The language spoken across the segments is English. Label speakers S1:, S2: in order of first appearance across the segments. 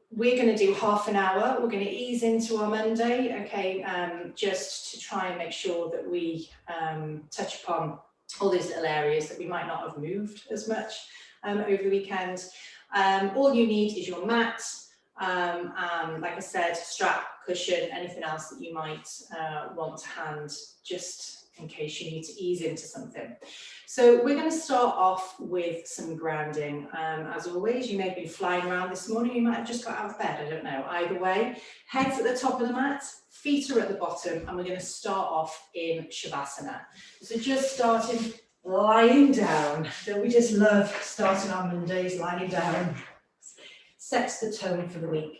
S1: we're going to do half an hour. We're going to ease into our Monday, okay, just to try and make sure that we touch upon all these little areas that we might not have moved as much over the weekend. All you need is your mat, and like I said, strap, cushion, anything else that you might want to hand, just in case you need to ease into something. So we're going to start off with some grounding. As always, you may have been flying around this morning, you might have just got out of bed, I don't know. Either way, head's at the top of the mat, feet are at the bottom, and we're going to start off in Shavasana. So just starting lying down. Don't we just love starting our Mondays lying down? Sets the tone for the week.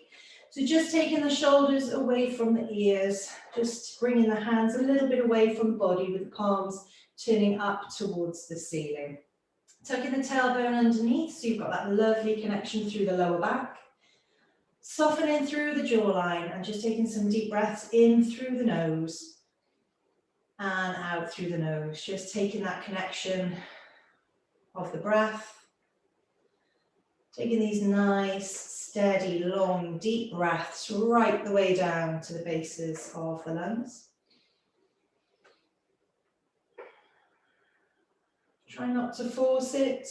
S1: So just taking the shoulders away from the ears, just bringing the hands a little bit away from the body with the palms turning up towards the ceiling. Tucking the tailbone underneath so you've got that lovely connection through the lower back. Softening through the jawline and just taking some deep breaths in through the nose and out through the nose. Just taking that connection of the breath. Taking these nice, steady, long, deep breaths right the way down to the bases of the lungs. Try not to force it,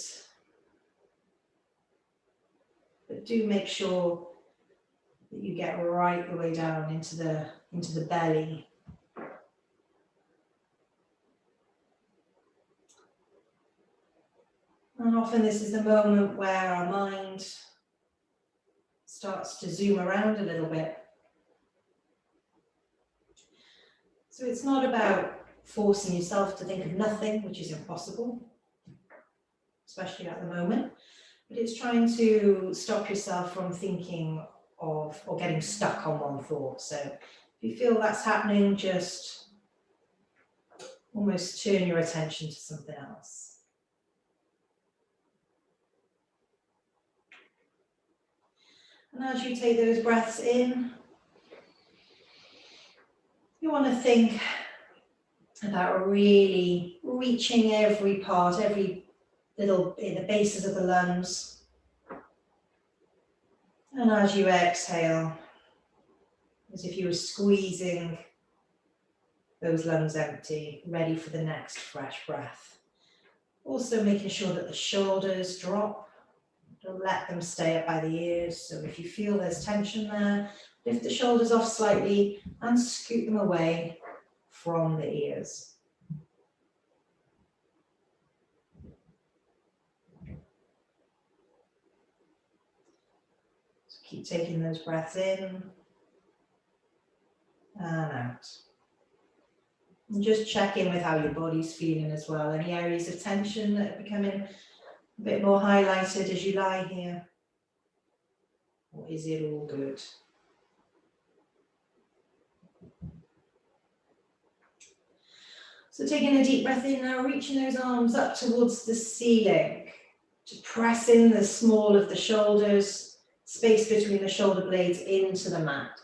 S1: but do make sure that you get right the way down into the belly. And often this is the moment where our mind starts to zoom around a little bit. So it's not about forcing yourself to think of nothing, which is impossible, especially at the moment, but it's trying to stop yourself from thinking of or getting stuck on one thought. So if you feel that's happening, just almost turn your attention to something else. And as you take those breaths in, you want to think about really reaching every part, every little in the bases of the lungs. And as you exhale, as if you were squeezing those lungs empty, ready for the next fresh breath. Also making sure that the shoulders drop. Don't let them stay up by the ears. So if you feel there's tension there, lift the shoulders off slightly and scoot them away from the ears. So keep taking those breaths in and out. And just check in with how your body's feeling as well. Any areas of tension that are becoming a bit more highlighted as you lie here? Or is it all good? So taking a deep breath in now, reaching those arms up towards the ceiling. Just press in the small of the shoulders, space between the shoulder blades into the mat.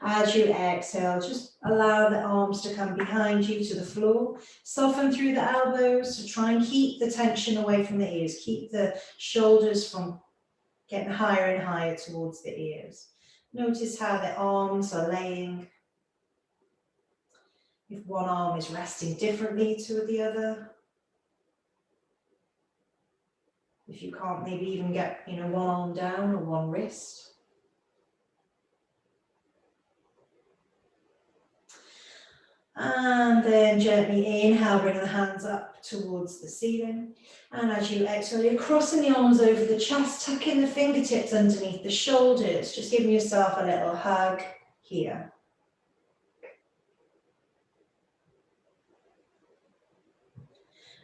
S1: As you exhale, just allow the arms to come behind you to the floor. Soften through the elbows to try and keep the tension away from the ears. Keep the shoulders from getting higher and higher towards the ears. Notice how the arms are laying. If one arm is resting differently to the other. If you can't maybe even get, one arm down or one wrist. And then gently inhale, bring the hands up towards the ceiling. And as you exhale, you're crossing the arms over the chest, tucking the fingertips underneath the shoulders, just giving yourself a little hug here.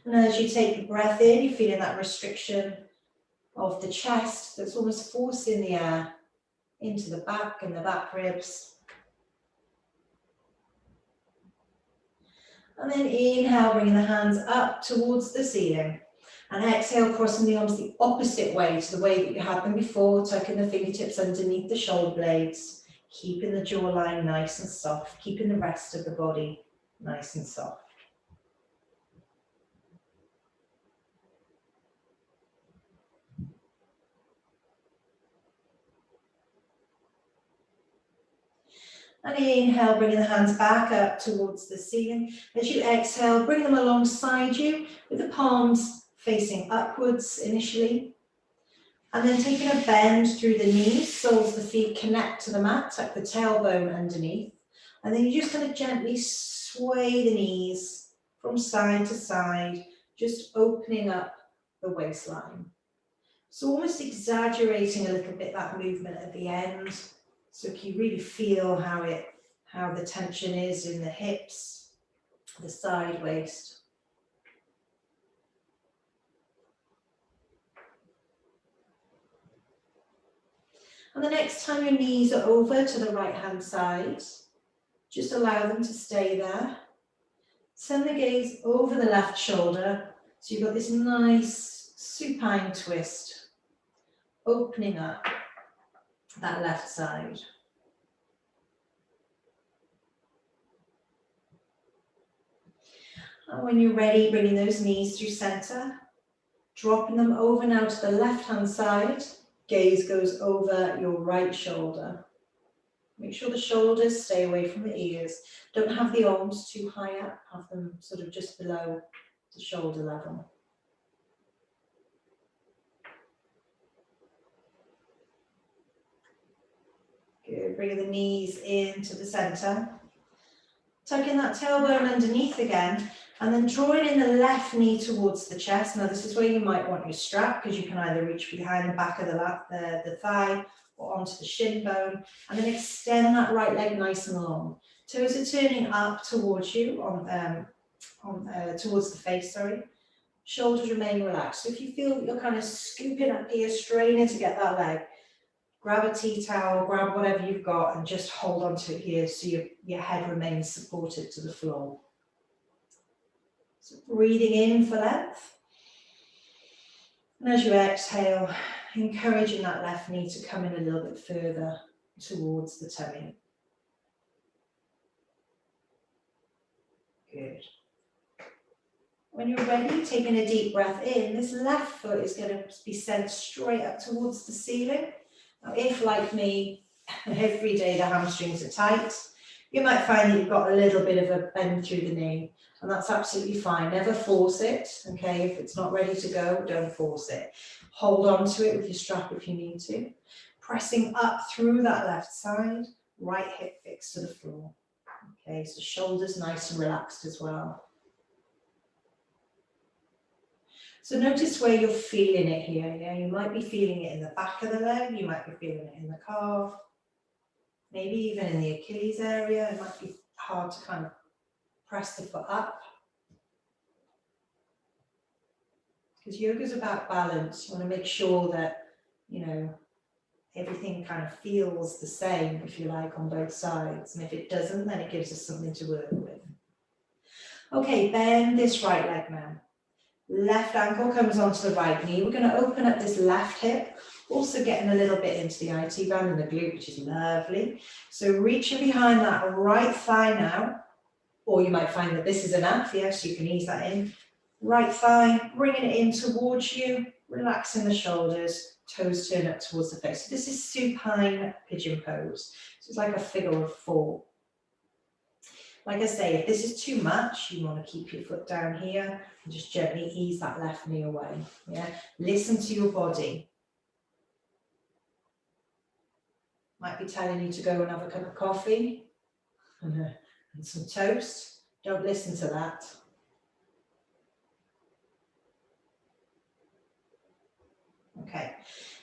S1: And as you take the breath in, you're feeling that restriction of the chest that's almost forcing the air into the back and the back ribs. And then inhale, bringing the hands up towards the ceiling. And exhale, crossing the arms the opposite way to the way that you had them before, tucking the fingertips underneath the shoulder blades, keeping the jawline nice and soft, keeping the rest of the body nice and soft. And inhale, bringing the hands back up towards the ceiling. As you exhale, bring them alongside you with the palms facing upwards initially. And then taking a bend through the knees, soles of the feet connect to the mat, tuck the tailbone underneath. And then you're just going to gently sway the knees from side to side, just opening up the waistline. So almost exaggerating a little bit that movement at the end. So if you really feel how the tension is in the hips, the side waist. And the next time your knees are over to the right hand side, just allow them to stay there. Send the gaze over the left shoulder. So you've got this nice supine twist, opening up that left side. And when you're ready, bringing those knees through center, dropping them over now to the left hand side. Gaze goes over your right shoulder. Make sure the shoulders stay away from the ears. Don't have the arms too high up, have them sort of just below the shoulder level. Good, bring the knees into the center. Tucking that tailbone underneath again, and then drawing in the left knee towards the chest. Now this is where you might want your strap, because you can either reach behind the back of the thigh or onto the shin bone, and then extend that right leg nice and long. Toes are turning up towards you, towards the face, sorry. Shoulders remain relaxed. So if you feel you're kind of scooping up here, straining to get that leg, grab a tea towel, grab whatever you've got, and just hold onto it here so your head remains supported to the floor. So breathing in for length. And as you exhale, encouraging that left knee to come in a little bit further towards the tummy. Good. When you're ready, taking a deep breath in, this left foot is going to be sent straight up towards the ceiling. Now, if, like me, every day the hamstrings are tight, you might find that you've got a little bit of a bend through the knee, and that's absolutely fine. Never force it, okay? If it's not ready to go, don't force it. Hold on to it with your strap if you need to. Pressing up through that left side, right hip fixed to the floor. Okay, so shoulders nice and relaxed as well. So notice where you're feeling it here. Yeah? You might be feeling it in the back of the leg, you might be feeling it in the calf, maybe even in the Achilles area. It might be hard to kind of press the foot up. Because yoga is about balance. You want to make sure that, you know, everything kind of feels the same, if you like, on both sides. And if it doesn't, then it gives us something to work with. Okay, bend this right leg now. Left ankle comes onto the right knee. We're going to open up this left hip, also getting a little bit into the IT band and the glute, which is lovely. So reaching behind that right thigh now, or you might find that this is enough, yes, you can ease that in. Right thigh, bringing it in towards you, relaxing the shoulders, toes turn up towards the face. So this is supine pigeon pose. So it's like a figure of four. Like I say, if this is too much, you want to keep your foot down here and just gently ease that left knee away. Yeah, listen to your body. Might be telling you to go and have a cup of coffee and some toast. Don't listen to that. Okay,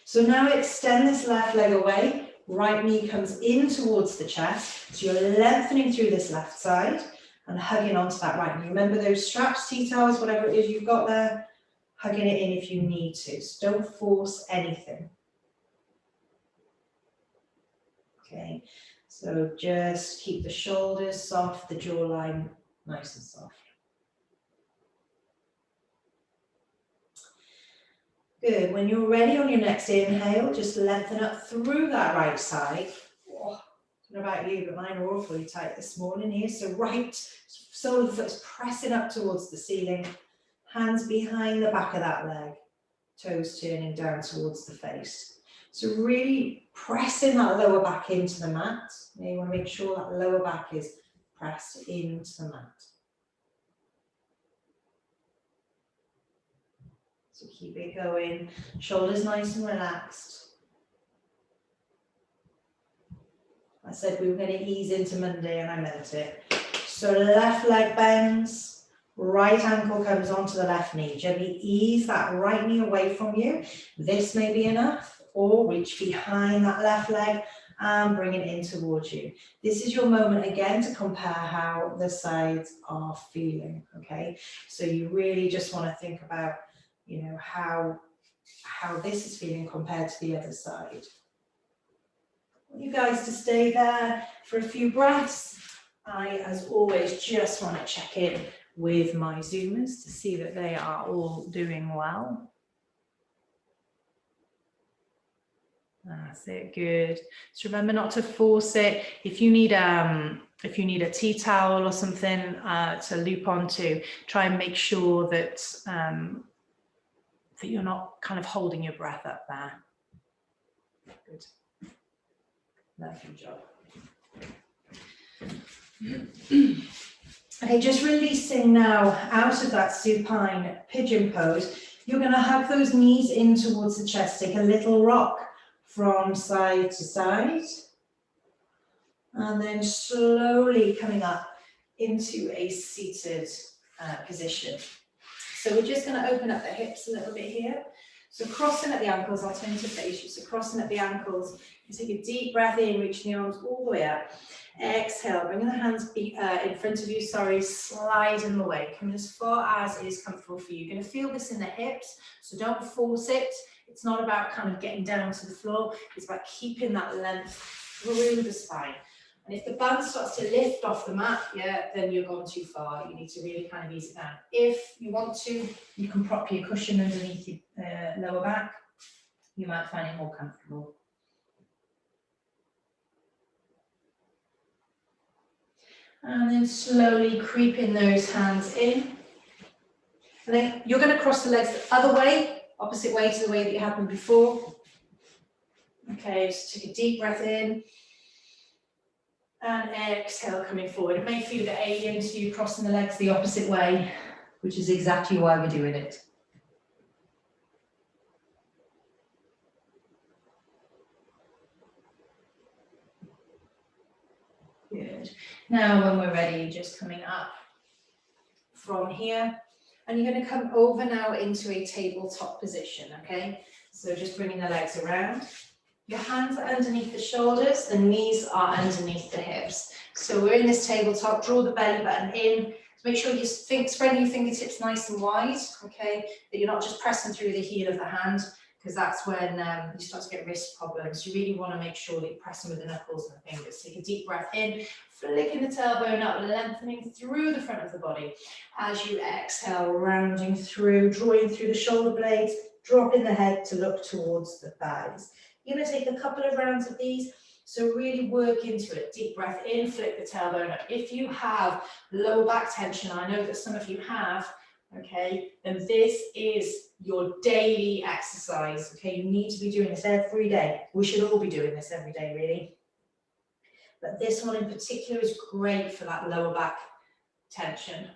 S1: so now extend this left leg away. Right knee comes in towards the chest. So you're lengthening through this left side and hugging onto that right knee. Remember those straps, tea towels, whatever it is you've got there, hugging it in if you need to. So don't force anything. Okay, so just keep the shoulders soft, the jawline nice and soft. Good. When you're ready on your next inhale, just lengthen up through that right side. Oh, I don't know about you, but mine are awfully tight this morning here. So right sole of the foot is pressing up towards the ceiling. Hands behind the back of that leg. Toes turning down towards the face.
S2: So really pressing that lower back into the mat. You want to make sure that lower back is pressed into the mat. So keep it going, shoulders nice and relaxed. I said we were going to ease into Monday and I meant it. So left leg bends, right ankle comes onto the left knee. Gently ease that right knee away from you. This may be enough, or reach behind that left leg and bring it in towards you. This is your moment again to compare how the sides are feeling, okay? So you really just want to think about, you know, how this is feeling compared to the other side. I want you guys to stay there for a few breaths. I, as always, just want to check in with my Zoomers to see that they are all doing well. That's it, good. So remember not to force it. If you need a tea towel or something to loop onto, try and make sure that that you're not kind of holding your breath up there. Good. Lovely job. Okay, just releasing now out of that supine pigeon pose. You're going to hug those knees in towards the chest. Take a little rock from side to side. And then slowly coming up into a seated position. So we're just going to open up the hips a little bit here. So crossing at the ankles, I'll turn to face you. So crossing at the ankles, you take a deep breath in, reaching the arms all the way up. Exhale, bringing the hands in front of you, slide them away. Coming as far as is comfortable for you. You're going to feel this in the hips, so don't force it. It's not about kind of getting down to the floor. It's about keeping that length through the spine. And if the band starts to lift off the mat, yeah, then you've gone too far. You need to really kind of ease it down. If you want to, you can prop your cushion underneath your lower back. You might find it more comfortable. And then slowly creeping those hands in. And then you're going to cross the legs the other way, opposite way to the way that you had them before. Okay, just take a deep breath in. And exhale, coming forward. It may feel a bit alien to you crossing the legs the opposite way, which is exactly why we're doing it. Good. Now when we're ready, just coming up from here. And you're going to come over now into a tabletop position, okay? So just bringing the legs around. Your hands are underneath the shoulders, the knees are underneath the hips. So we're in this tabletop, draw the belly button in. Make sure you spread your fingertips nice and wide, okay? That you're not just pressing through the heel of the hand, because that's when you start to get wrist problems. You really want to make sure that you're pressing with the knuckles and the fingers. Take a deep breath in, flicking the tailbone up, lengthening through the front of the body. As you exhale, rounding through, drawing through the shoulder blades, dropping the head to look towards the thighs. You're going to take a couple of rounds of these, so really work into it. Deep breath in, flick the tailbone up. If you have lower back tension, I know that some of you have, okay, then this is your daily exercise, okay? You need to be doing this every day. We should all be doing this every day, really. But this one in particular is great for that lower back tension.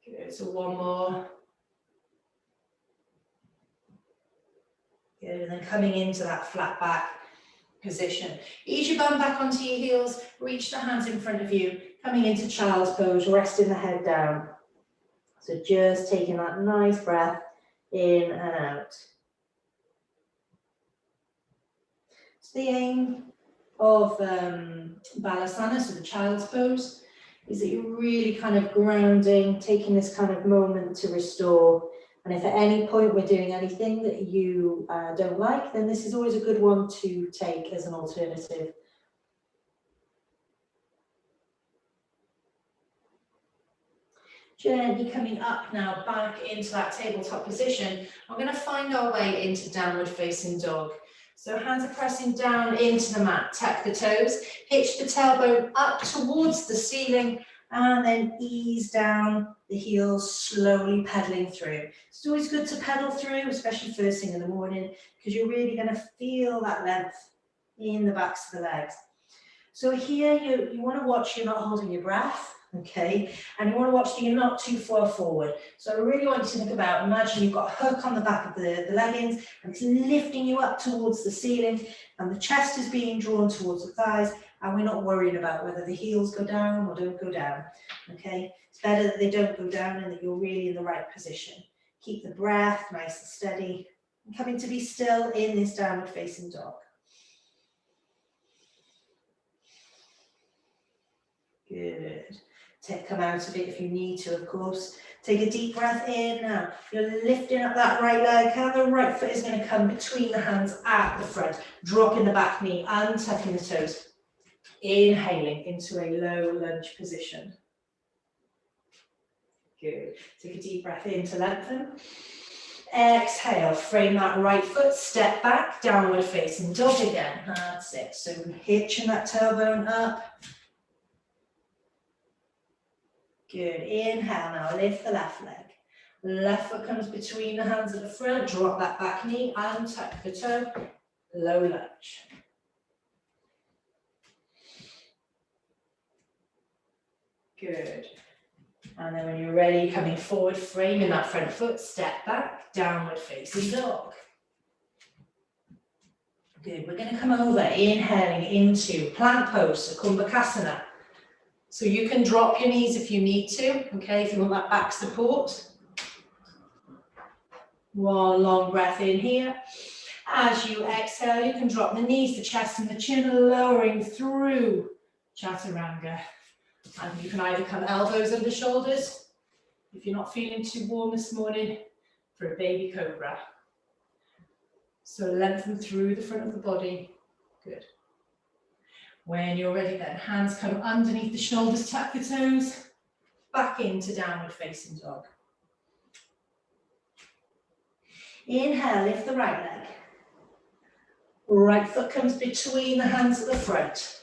S2: Good, so one more. Good, and then coming into that flat back position. Ease your bum back onto your heels, reach the hands in front of you, coming into child's pose, resting the head down. So just taking that nice breath in and out. So the aim of Balasana, so the child's pose, is that you're really kind of grounding, taking this kind of moment to restore. And if at any point we're doing anything that you don't like, then this is always a good one to take as an alternative. Gently coming up now back into that tabletop position, we're going to find our way into downward facing dog. So hands are pressing down into the mat, tuck the toes, hitch the tailbone up towards the ceiling and then ease down the heels, slowly pedaling through. It's always good to pedal through, especially first thing in the morning, because you're really going to feel that length in the backs of the legs. So here you want to watch you're not holding your breath, okay? And you want to watch that you're not too far forward. So I really want you to think about, imagine you've got a hook on the back of the leggings and it's lifting you up towards the ceiling and the chest is being drawn towards the thighs, and we're not worried about whether the heels go down or don't go down, okay? It's better that they don't go down and that you're really in the right position. Keep the breath nice and steady and coming to be still in this downward facing dog. Good. Come out of it if you need to, of course. Take a deep breath in now. You're lifting up that right leg. How the right foot is going to come between the hands at the front. Dropping the back knee, untucking the toes. Inhaling into a low lunge position. Good. Take a deep breath in to lengthen. Exhale, frame that right foot, step back, downward facing dog again. That's it. So hitching that tailbone up. Good. Inhale now, lift the left leg. Left foot comes between the hands at the front, drop that back knee, untuck the toe, low lunge. Good. And then when you're ready, coming forward, framing that front foot, step back, downward facing dog. Good. We're going to come over, inhaling into plank pose, so Kumbhakasana. So you can drop your knees if you need to, okay, if you want that back support. One long breath in here. As you exhale, you can drop the knees, the chest and the chin, lowering through Chaturanga. And you can either come elbows under shoulders, if you're not feeling too warm this morning, for a baby cobra. So lengthen through the front of the body. Good. When you're ready then, hands come underneath the shoulders, tuck the toes, back into downward facing dog. Inhale, lift the right leg. Right foot comes between the hands at the front.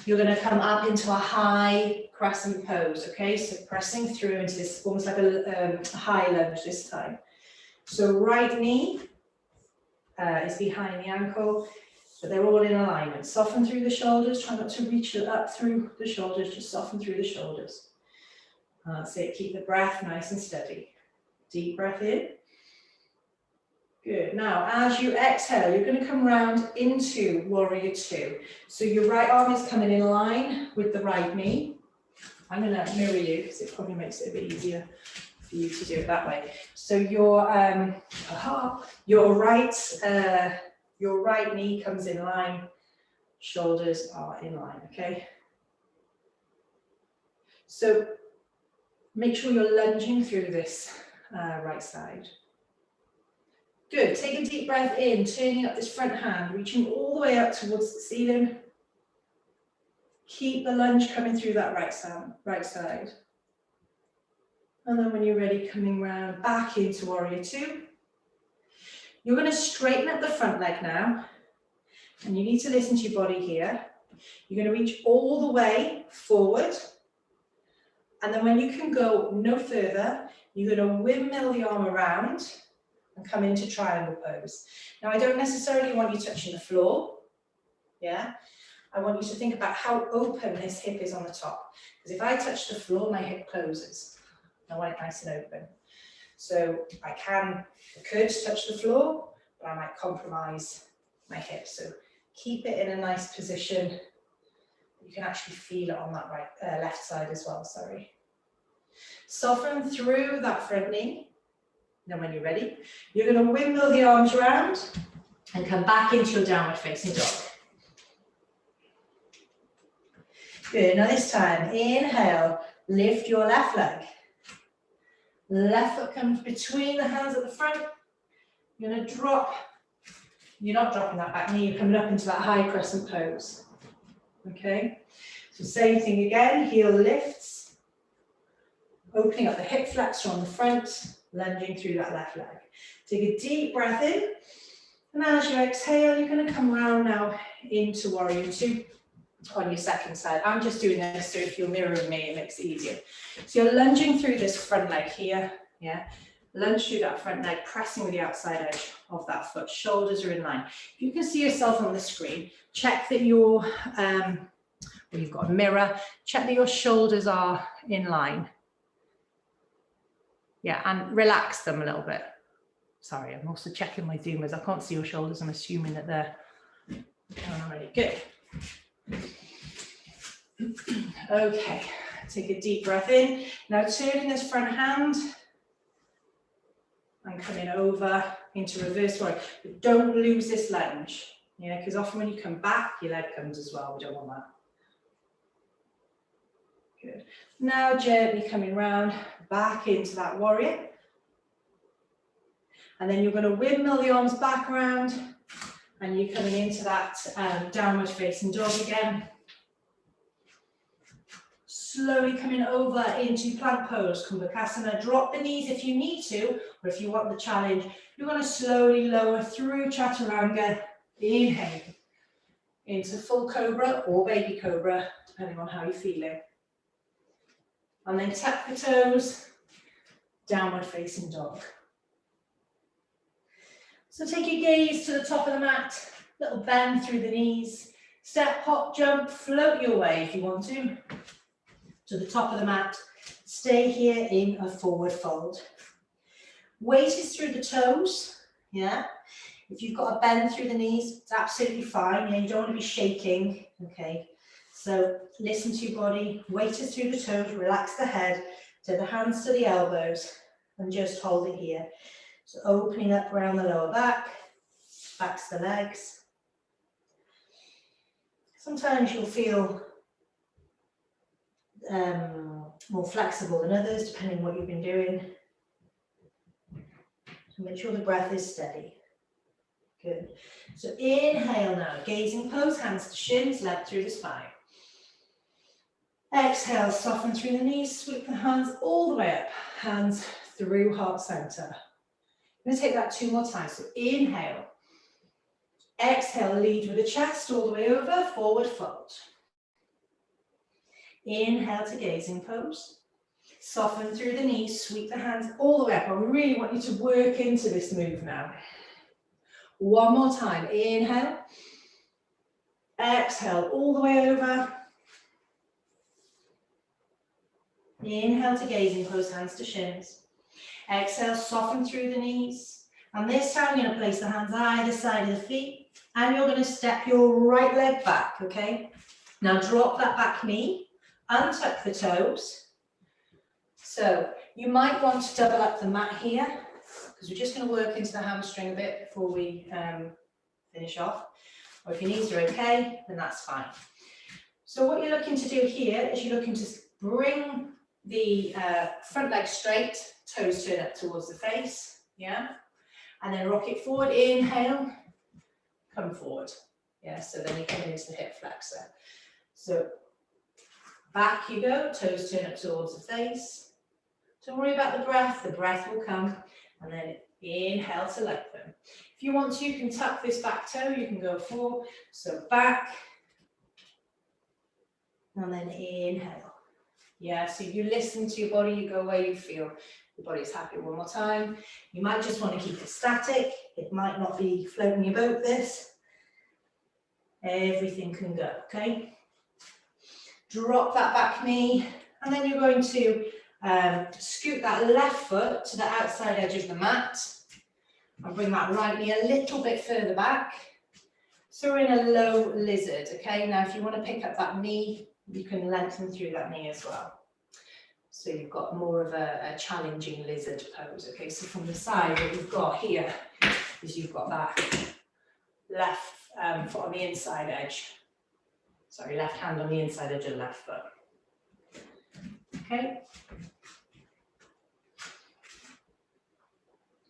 S2: You're going to come up into a high crescent pose, okay? So pressing through into this, almost like a high lunge this time. So right knee is behind the ankle, but they're all in alignment. Soften through the shoulders, try not to reach it up through the shoulders, just soften through the shoulders. That's it, keep the breath nice and steady. Deep breath in. Good. Now, as you exhale, you're going to come round into Warrior Two. So your right arm is coming in line with the right knee. I'm going to mirror you because it probably makes it a bit easier for you to do it that way. So your right knee comes in line, shoulders are in line, okay? So make sure you're lunging through this right side. Good, take a deep breath in, turning up this front hand, reaching all the way up towards the ceiling. Keep the lunge coming through that right side. And then when you're ready, coming round back into Warrior Two. You're going to straighten up the front leg now, and you need to listen to your body here. You're going to reach all the way forward, and then when you can go no further, you're going to windmill the arm around and come into triangle pose. Now, I don't necessarily want you touching the floor, yeah? I want you to think about how open this hip is on the top, because if I touch the floor, my hip closes. I want it nice and open. So I could touch the floor, but I might compromise my hip. So keep it in a nice position. You can actually feel it on that left side as well, sorry. Soften through that front knee. Then when you're ready, you're going to windmill the arms around and come back into your downward facing dog. Good, now this time, inhale, lift your left leg. Left foot comes between the hands at the front. You're going to drop, you're not dropping that back knee, you're coming up into that high crescent pose. Okay, so same thing again, heel lifts, opening up the hip flexor on the front, lunging through that left leg. Take a deep breath in, and as you exhale, you're going to come round now into Warrior Two. on your second side. I'm just doing this so if you're mirroring me, it makes it easier. So you're lunging through this front leg here, yeah? Lunge through that front leg, pressing with the outside edge of that foot. Shoulders are in line. If you can see yourself on the screen, check that you've got a mirror, check that your shoulders are in line. Yeah, and relax them a little bit. Sorry, I'm also checking my Zoomers. I can't see your shoulders. I'm assuming that they're already good. Okay, take a deep breath in. Now turning this front hand and coming over into reverse warrior. But don't lose this lunge, yeah, because often when you come back, your leg comes as well. We don't want that. Good. Now gently coming round back into that warrior. And then you're going to windmill the arms back around and you're coming into that downward facing dog again. Slowly coming over into plank pose, Kumbhakasana. Drop the knees if you need to, or if you want the challenge. You're going to slowly lower through Chaturanga. Inhale into full cobra or baby cobra, depending on how you're feeling. And then tap the toes, downward facing dog. So take your gaze to the top of the mat, little bend through the knees, step, hop, jump, float your way if you want to the top of the mat. Stay here in a forward fold. Weight is through the toes, yeah. If you've got a bend through the knees, it's absolutely fine. Yeah, you don't want to be shaking, okay. So listen to your body, weight is through the toes, relax the head, to the hands to the elbows, and just hold it here. So opening up around the lower back, back to the legs. Sometimes you'll feel more flexible than others, depending on what you've been doing. So make sure the breath is steady. Good. So inhale now, gazing pose, hands to shins, leg through the spine. Exhale, soften through the knees, sweep the hands all the way up, hands through heart center. I'm going to take that 2 more times. So inhale, exhale, lead with the chest all the way over, forward fold. Inhale to gazing pose. Soften through the knees, sweep the hands all the way up. I really want you to work into this move now. 1 more time. Inhale. Exhale all the way over. Inhale to gazing pose, hands to shins. Exhale, soften through the knees. And this time you're going to place the hands either side of the feet. And you're going to step your right leg back, okay? Now drop that back knee. Untuck the toes. So you might want to double up the mat here, because we're just going to work into the hamstring a bit before we finish off. Or if your knees are okay, then that's fine. So what you're looking to do here is you're looking to bring the front leg straight, toes turn up towards the face, yeah? And then rock it forward, inhale, come forward. Yeah, so then you come into the hip flexor. So back you go, toes turn up towards the face. Don't worry about the breath will come. And then inhale to lengthen. If you want to, you can tuck this back toe, you can go 4. So back, and then inhale. Yeah, so you listen to your body, you go where you feel your body's happy. 1 more time. You might just want to keep it static. It might not be floating your boat, this. Everything can go, okay? Drop that back knee, and then you're going to scoot that left foot to the outside edge of the mat and bring that right knee a little bit further back. So we're in a low lizard, okay? Now if you want to pick up that knee, you can lengthen through that knee as well. So you've got more of a challenging lizard pose, okay? So from the side, what you've got here is you've got that left foot on the inside edge. Sorry, left hand on the inside edge of the left foot. Okay.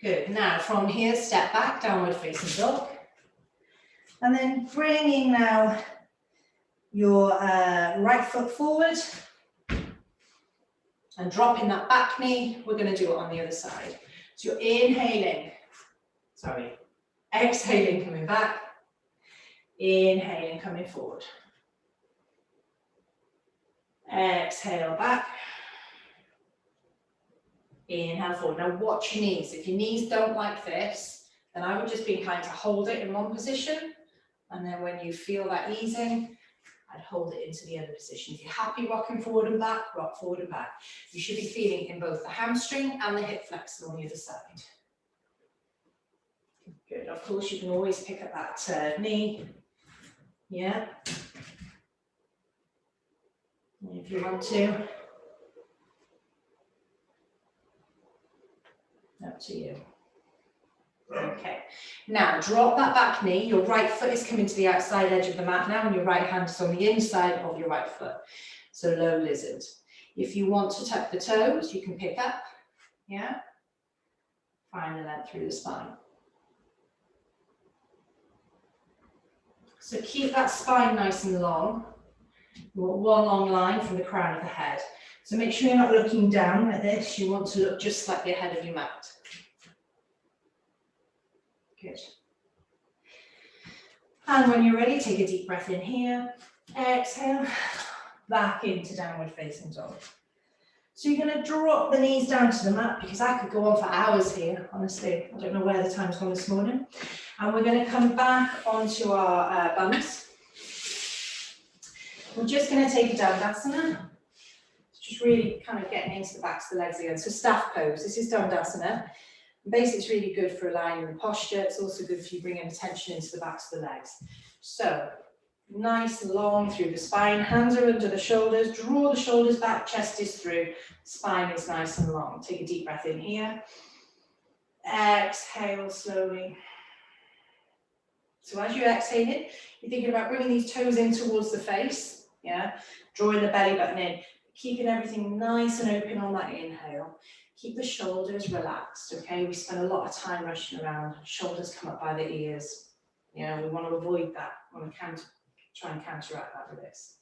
S2: Good. Now from here, step back, downward facing dog. And then bringing now your right foot forward and dropping that back knee. We're going to do it on the other side. So you're inhaling, exhaling, coming back, inhaling, coming forward. Exhale back. Inhale forward. Now watch your knees. If your knees don't like this, then I would just be inclined to hold it in one position. And then when you feel that easing, I'd hold it into the other position. If you're happy rocking forward and back, rock forward and back. You should be feeling in both the hamstring and the hip flexor on the other side. Good. Of course, you can always pick up that knee. Yeah. If you want to. Up to you. Okay, now drop that back knee. Your right foot is coming to the outside edge of the mat now, and your right hand is on the inside of your right foot. So low lizard. If you want to tuck the toes, you can pick up. Yeah. Find the length through the spine. So keep that spine nice and long. You want one long line from the crown of the head. So make sure you're not looking down like this. You want to look just slightly ahead of your mat. Good. And when you're ready, take a deep breath in here. Exhale, back into downward facing dog. So you're going to drop the knees down to the mat, because I could go on for hours here, honestly. I don't know where the time's gone this morning. And we're going to come back onto our bums. We're just going to take a Dandasana. Just really kind of getting into the backs of the legs again. So staff pose, this is Dandasana. Basically, it's really good for aligning the posture. It's also good for you bringing attention into the backs of the legs. So, nice and long through the spine. Hands are under the shoulders. Draw the shoulders back, chest is through. Spine is nice and long. Take a deep breath in here. Exhale slowly. So as you exhale it, you're thinking about bringing these toes in towards the face. Yeah, drawing the belly button in. Keeping everything nice and open on that inhale. Keep the shoulders relaxed, okay? We spend a lot of time rushing around. Shoulders come up by the ears. Yeah, we want to avoid that. We want to try and counteract that with this.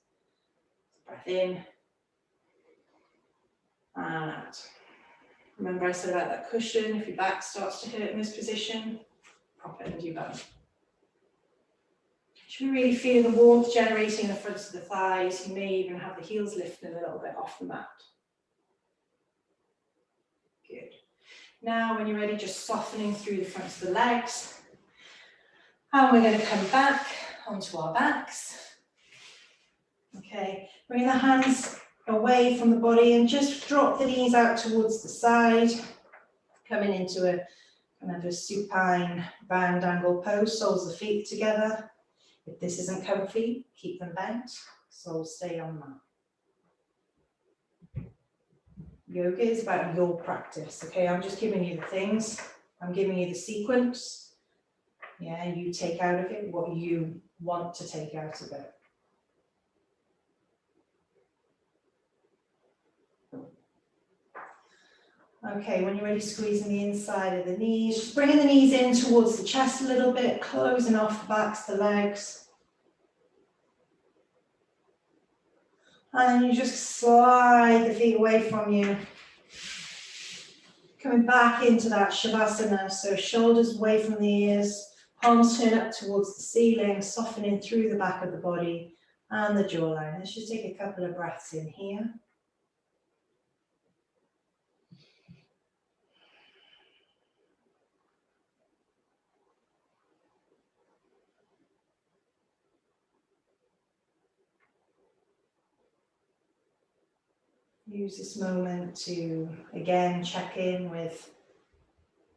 S2: Breath in. And out. Remember I said about that cushion, if your back starts to hurt in this position, prop it under your bum. Should we really feel the warmth generating in the fronts of the thighs? You may even have the heels lifting a little bit off the mat. Good. Now, when you're ready, just softening through the fronts of the legs. And we're going to come back onto our backs. Okay, bring the hands away from the body and just drop the knees out towards the side. Coming into a kind of a supine round angle pose, soles of feet together. If this isn't comfy, keep them bent, soles stay on mat. Yoga is about your practice, okay? I'm just giving you the things. I'm giving you the sequence. Yeah, you take out of it what you want to take out of it. Okay, when you're ready, squeezing the inside of the knees, just bringing the knees in towards the chest a little bit, closing off the backs of the legs. And then you just slide the feet away from you. Coming back into that Shavasana, so shoulders away from the ears, palms turn up towards the ceiling, softening through the back of the body and the jawline. Let's just take a couple of breaths in here. Use this moment to, again, check in with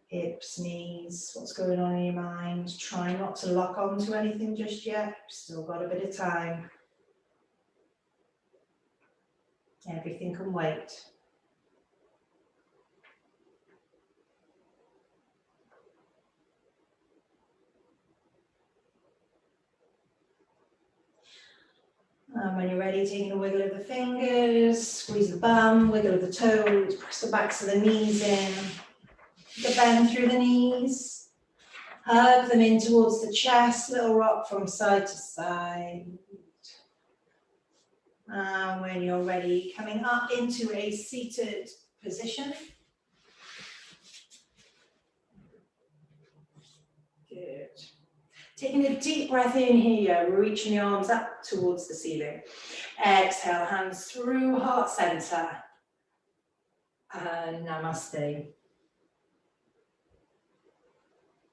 S2: hips, knees, what's going on in your mind. Try not to lock onto anything just yet. Still got a bit of time. Everything can wait. And when you're ready, taking a wiggle of the fingers, squeeze the bum, wiggle of the toes, press the backs of the knees in, the bend through the knees, hug them in towards the chest, little rock from side to side. And when you're ready, coming up into a seated position. Good.
S1: Taking a deep breath in here, reaching the arms up towards the ceiling. Exhale, hands through heart center. And namaste.